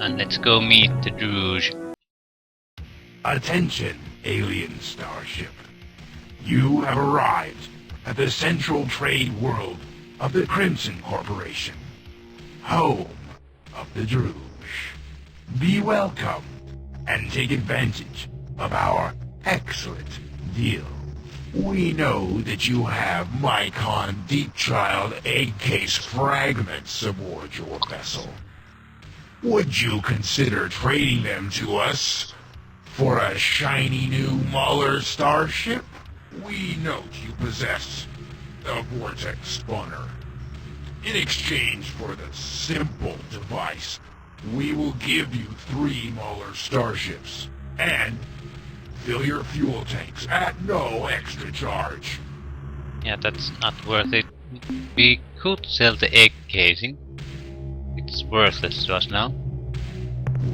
and let's go meet the Druuge. Attention, alien starship. You have arrived at the central trade world of the Crimson Corporation, home of the Druuge. Be welcome and take advantage of our excellent deal. We know that you have Mycon Deep Child egg case fragments aboard your vessel. Would you consider trading them to us for a shiny new Muller starship? We note you possess a vortex spawner. In exchange for the simple device, we will give you 3 Muller starships and fill your fuel tanks at no extra charge. Yeah, that's not worth it. We could sell the egg casing. It's worthless to us now.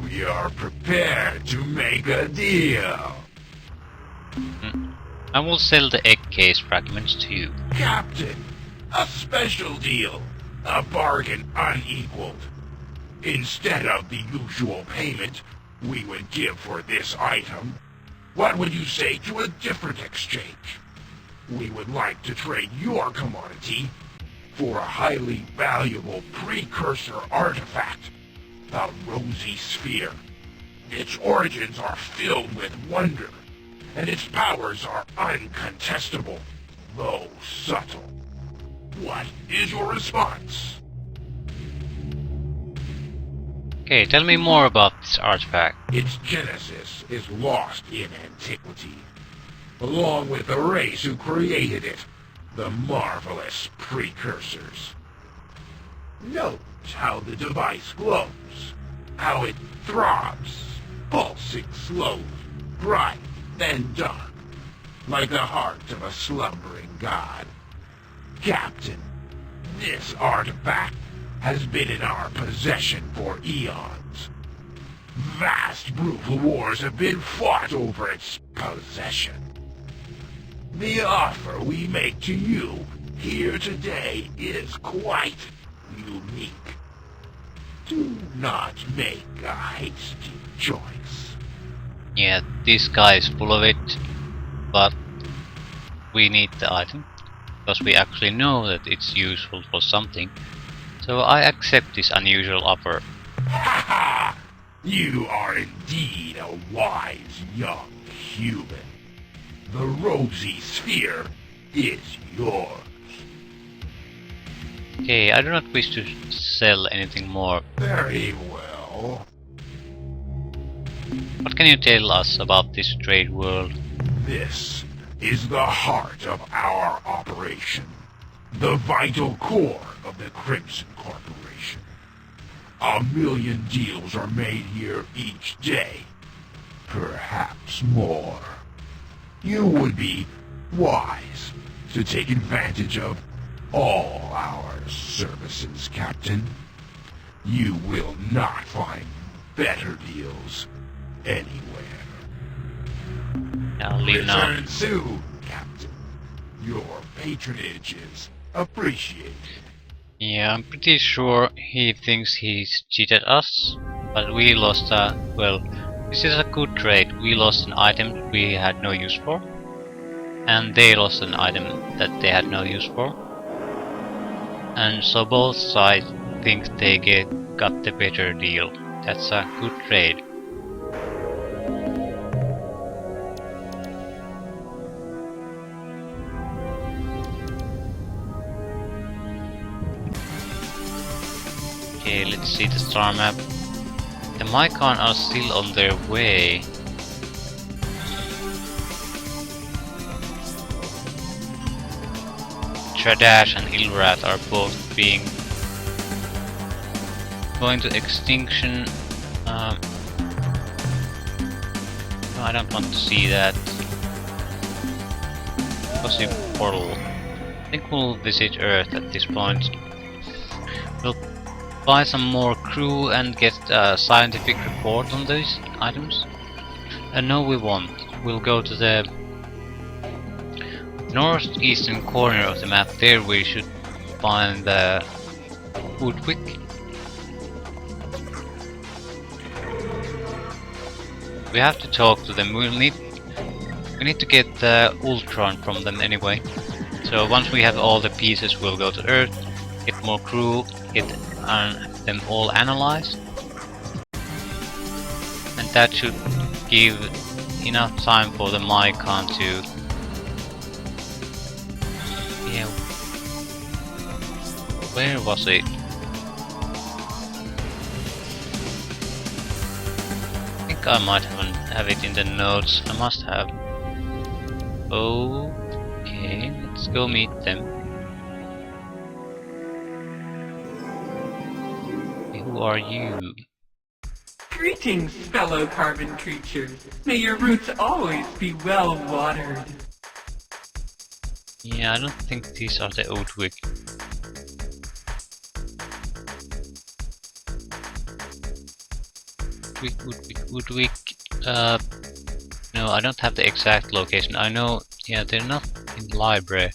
We are prepared to make a deal. I will sell the egg case fragments to you. Captain, a special deal. A bargain unequaled. Instead of the usual payment we would give for this item, what would you say to a different exchange? We would like to trade your commodity for a highly valuable precursor artifact, the Rosy Sphere. Its origins are filled with wonder, and its powers are uncontestable, though subtle. What is your response? Okay, tell me more about this artifact. Its genesis is lost in antiquity, along with the race who created it, the marvelous precursors. Note how the device glows, how it throbs, pulsing slowly, bright, then dark, like the heart of a slumbering god. Captain, this artifact has been in our possession for eons. Vast brutal wars have been fought over its possession. The offer we make to you here today is quite unique. Do not make a hasty choice. Yeah, this guy is full of it, but we need the item, because we actually know that it's useful for something. So I accept this unusual offer. Ha ha! You are indeed a wise young human. The Rosy Sphere is yours. Okay, I do not wish to sell anything more. Very well. What can you tell us about this trade world? This is the heart of our operation. The vital core of the Crimson Corporation. 1 million deals are made here each day. Perhaps more. You would be wise to take advantage of all our services, Captain. You will not find better deals anywhere. I'll leave now. Return soon, Captain. Your patronage is appreciated. Yeah, I'm pretty sure he thinks he's cheated us, but we lost well, this is a good trade. We lost an item we had no use for, and they lost an item that they had no use for. And so both sides think they got the better deal. That's a good trade. Okay, let's see the star map. The Mycon are still on their way. Tradash and Ilrath are both going to extinction. No, I don't want to see that. Possible portal. I think we'll visit Earth at this point. We'll buy some more crew and get a scientific report on these items. No, we won't. We'll go to the northeastern corner of the map. There we should find the Woodwick. we have to talk to them. We need to get the Ur-Quan from them anyway. So once we have all the pieces, we'll go to Earth, get more crew, get them all analyzed, and that should give enough time for the Mycon to. Yeah. Where was it? I think I might have it in the notes. I must have. Okay, let's go meet them. Who are you? Greetings, fellow carbon creatures. May your roots always be well watered. Yeah, I don't think these are the Udwig. Udwig. No, I don't have the exact location. I know, yeah, they're not in the library.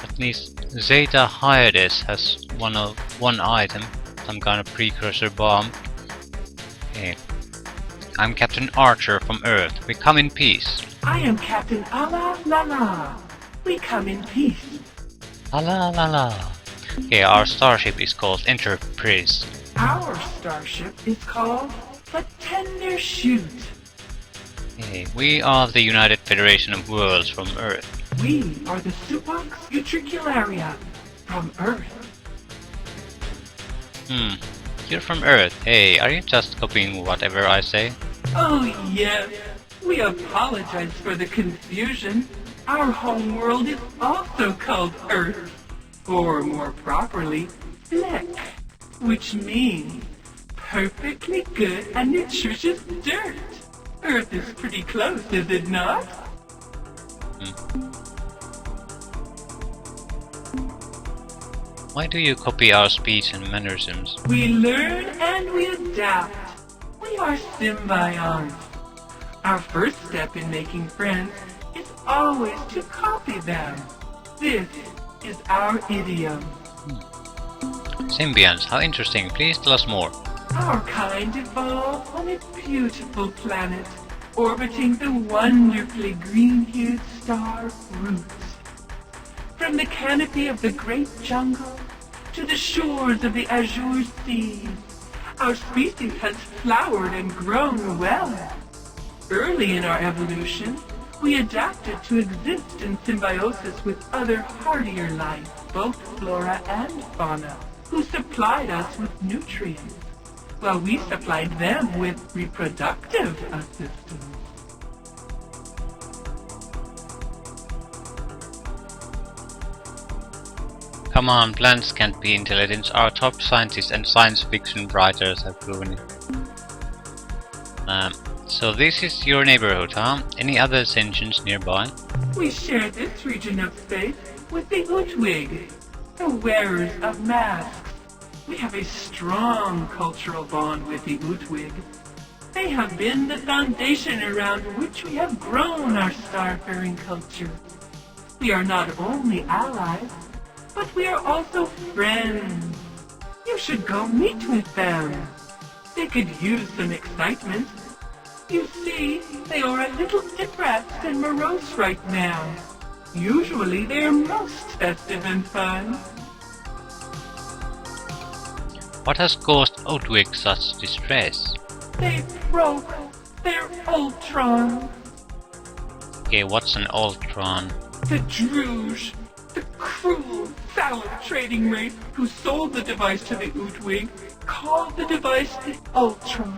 At least Zeta Hyades has one item, some kind of precursor bomb. Okay. I'm Captain Archer from Earth. We come in peace. I am Captain Ala Lala. We come in peace. La la la. Okay, our starship is called Enterprise. Our starship is called the Tender Shoot. Okay, we are the United Federation of Worlds from Earth. We are the Supax Utricularia from Earth. You're from Earth. Hey, are you just copying whatever I say? Oh yes, we apologize for the confusion. Our home world is also called Earth, or more properly, Fleck, which means perfectly good and nutritious dirt. Earth is pretty close, is it not? Why do you copy our speech and mannerisms? We learn and we adapt. We are symbionts. Our first step in making friends is always to copy them. This is our idiom. Symbionts, how interesting. Please tell us more. Our kind evolved on a beautiful planet, orbiting the wonderfully green-hued star Roots. From the canopy of the great jungle to the shores of the azure sea, our species has flowered and grown well. Early in our evolution, we adapted to exist in symbiosis with other hardier life, both flora and fauna, who supplied us with nutrients, while we supplied them with reproductive assistance. Come on, plants can't be intelligent. Our top scientists and science fiction writers have proven it. So this is your neighborhood, huh? Any other sentients nearby? We share this region of space with the Udwig, the wearers of masks. We have a strong cultural bond with the Udwig. They have been the foundation around which we have grown our starfaring culture. We are not only allies, but we are also friends. You should go meet with them. They could use some excitement. You see, they are a little depressed and morose right now. Usually they are most festive and fun. What has caused Udwig such distress? They broke their Ur-Quan. Okay, what's an Ur-Quan? The Druuge, the cruel, foul trading race who sold the device to the Udwig, called the device the Ur-Quan,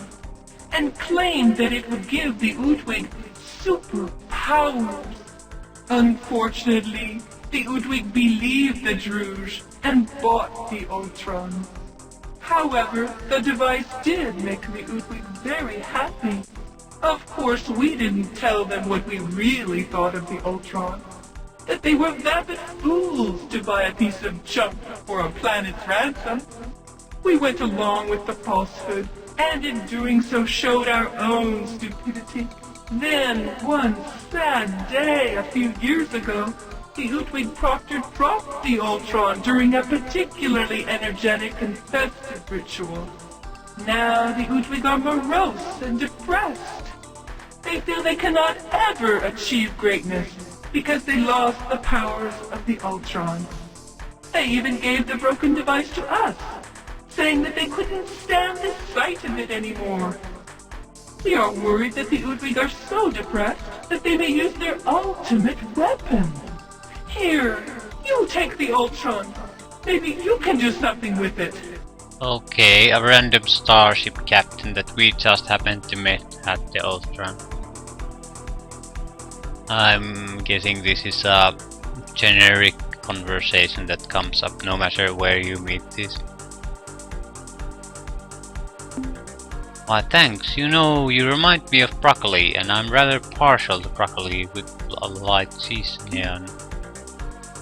and claimed that it would give the Udwig superpowers. Unfortunately, the Udwig believed the Druuge and bought the Ur-Quan. However, the device did make the Udwig very happy. Of course, we didn't tell them what we really thought of the Ur-Quan. That they were vapid fools to buy a piece of junk for a planet's ransom. We went along with the falsehood, and in doing so showed our own stupidity. Then, one sad day a few years ago, the Udwig Proctor dropped the Ur-Quan during a particularly energetic and festive ritual. Now the Udwig are morose and depressed. they feel they cannot ever achieve greatness because they lost the powers of the Ur-Quan. They even gave the broken device to us, saying that they couldn't stand the sight of it anymore. We are worried that the Udwig are so depressed that they may use their ultimate weapon. Here, you take the Ur-Quan. Maybe you can do something with it. Okay, a random starship captain that we just happened to meet at the Ur-Quan. I'm guessing this is a generic conversation that comes up no matter where you meet this. Why thanks, you know, you remind me of broccoli, and I'm rather partial to broccoli with a light seasoning.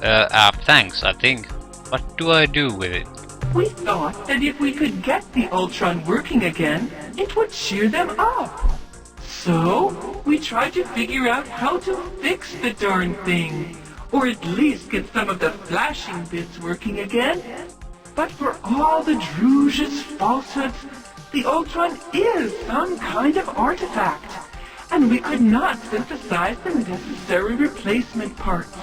Thanks, I think. What do I do with it? We thought that if we could get the Ur-Quan working again, it would cheer them up. So, we tried to figure out how to fix the darn thing, or at least get some of the flashing bits working again. But for all the Druuge's falsehoods, the Ur-Quan is some kind of artifact, and we could not synthesize the necessary replacement parts.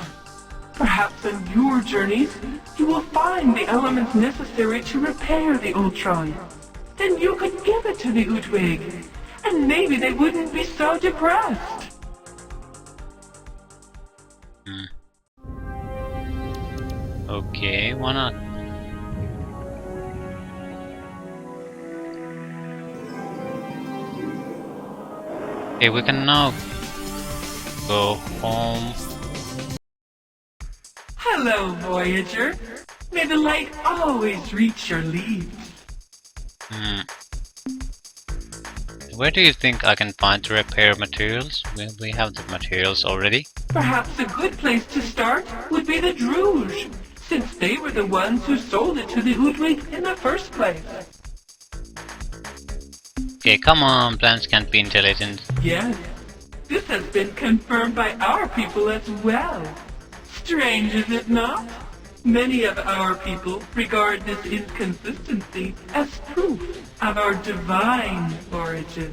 Perhaps on your journeys, you will find the elements necessary to repair the Ur-Quan. Then you could give it to the Udwig, and maybe they wouldn't be so depressed. Okay, why not? Okay, we can now go home. Hello, Voyager. May the light always reach your leaves. Where do you think I can find the repair materials? We have the materials already. Perhaps a good place to start would be the Druuge, since they were the ones who sold it to the Udwig in the first place. Okay, come on, plants can't be intelligent. Yes, this has been confirmed by our people as well. Strange, is it not? Many of our people regard this inconsistency as proof of our divine origin.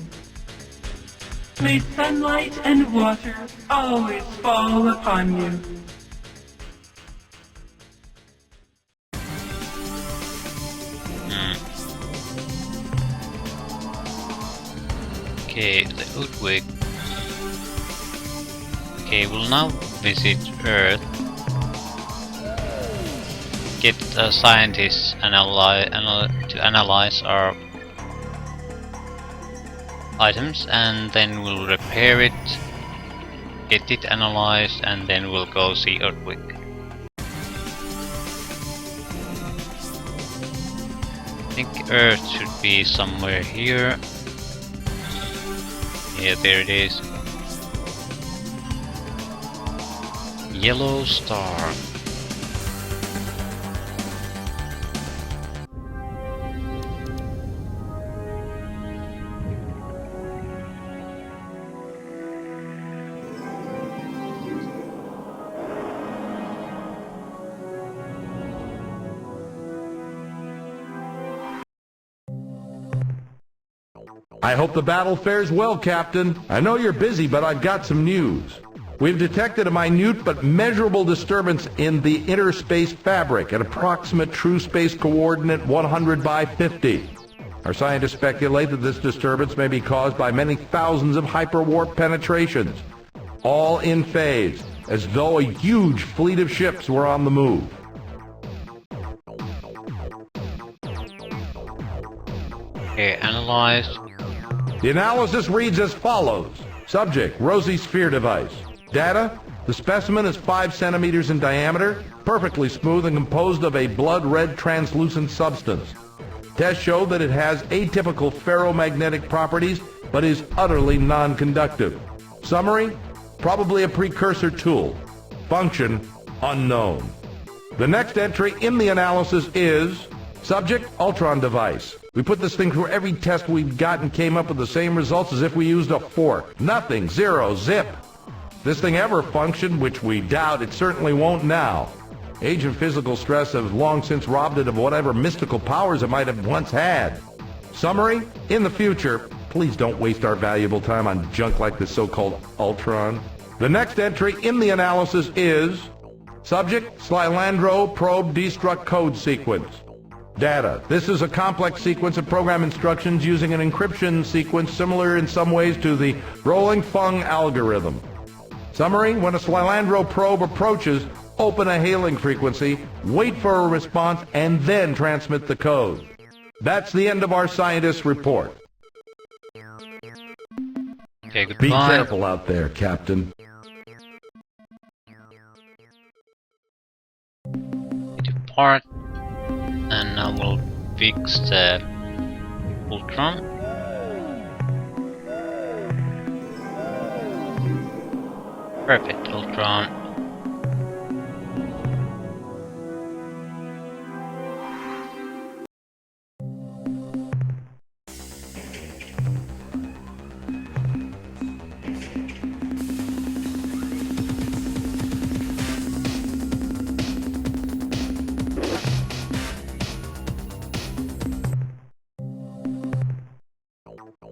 May sunlight and water always fall upon you. Okay, the Udwig. Okay, we'll now visit Earth. Get scientists to analyze our items, and then we'll repair it, get it analyzed, and then we'll go see Earthquake. I think Earth should be somewhere here. Yeah, there it is. Yellow star. I hope the battle fares well, Captain. I know you're busy, but I've got some news. We've detected a minute but measurable disturbance in the inner space fabric at approximate true space coordinate 100 by 50. Our scientists speculate that this disturbance may be caused by many thousands of hyperwarp penetrations, all in phase, as though a huge fleet of ships were on the move. Okay, analyzed. The analysis reads as follows. Subject, rosy sphere device. Data, the specimen is 5 centimeters in diameter, perfectly smooth and composed of a blood-red translucent substance. Tests show that it has atypical ferromagnetic properties, but is utterly non-conductive. Summary, probably a precursor tool. Function, unknown. The next entry in the analysis is subject, Ur-Quan device. We put this thing through every test we've got and came up with the same results as if we used a fork. Nothing, zero, zip. If this thing ever functioned, which we doubt, it certainly won't now. Age and physical stress have long since robbed it of whatever mystical powers it might have once had. Summary, in the future, Please don't waste our valuable time on junk like the so-called Ur-Quan. The next entry in the analysis is subject, Slilandro probe destruct code sequence. Data. This is a complex sequence of program instructions using an encryption sequence similar in some ways to the rolling Fung algorithm. Summary. When a Slilandro probe approaches, open a hailing frequency, wait for a response, and then transmit the code. That's the end of our scientist's report. Okay, goodbye. Be careful out there, Captain. Depart, and now we'll fix the Ur-Quan. Perfect, Ur-Quan.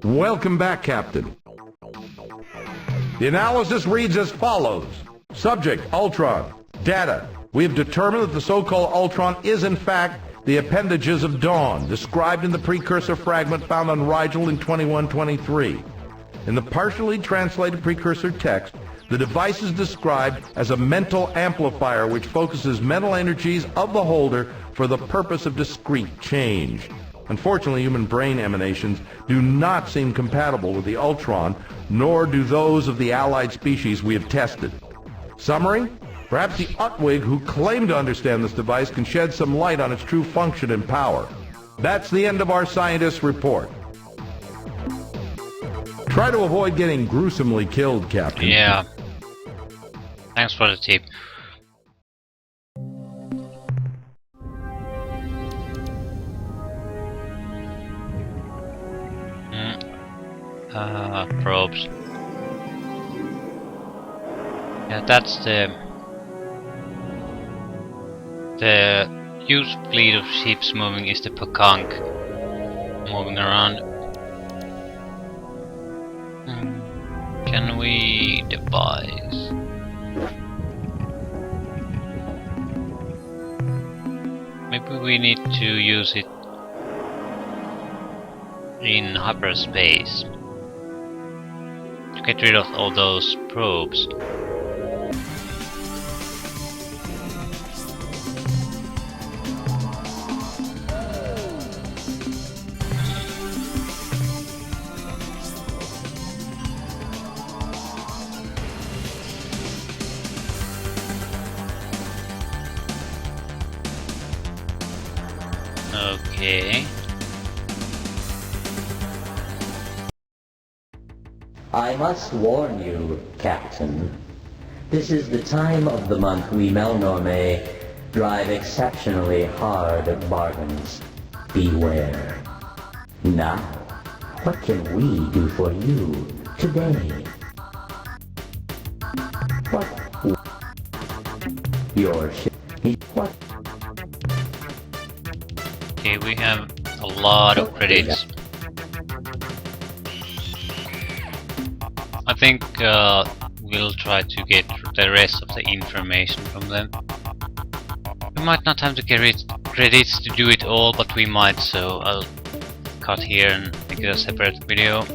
Welcome back, Captain. The analysis reads as follows. Subject, Ur-Quan. Data. We have determined that the so-called Ur-Quan is in fact the appendages of Dawn, described in the precursor fragment found on Rigel in 2123. In the partially translated precursor text, the device is described as a mental amplifier which focuses mental energies of the holder for the purpose of discrete change. Unfortunately, human brain emanations do not seem compatible with the Ur-Quan, nor do those of the allied species we have tested. Summary? Perhaps the Utwig who claim to understand this device can shed some light on its true function and power. That's the end of our scientist's report. Try to avoid getting gruesomely killed, Captain. Yeah. Thanks for the tip. Probes. Yeah, that's the huge fleet of ships moving is the Pakang moving around. Can we devise? Maybe we need to use it in hyperspace to get rid of all those probes. Okay. I must warn you, Captain. This is the time of the month we Melnorme drive exceptionally hard bargains. Beware. Now, what can we do for you today? What? Your ship? What? Okay, we have a lot of credits. I think we'll try to get the rest of the information from them. We might not have the credits to do it all, but we might, so I'll cut here and make it a separate video.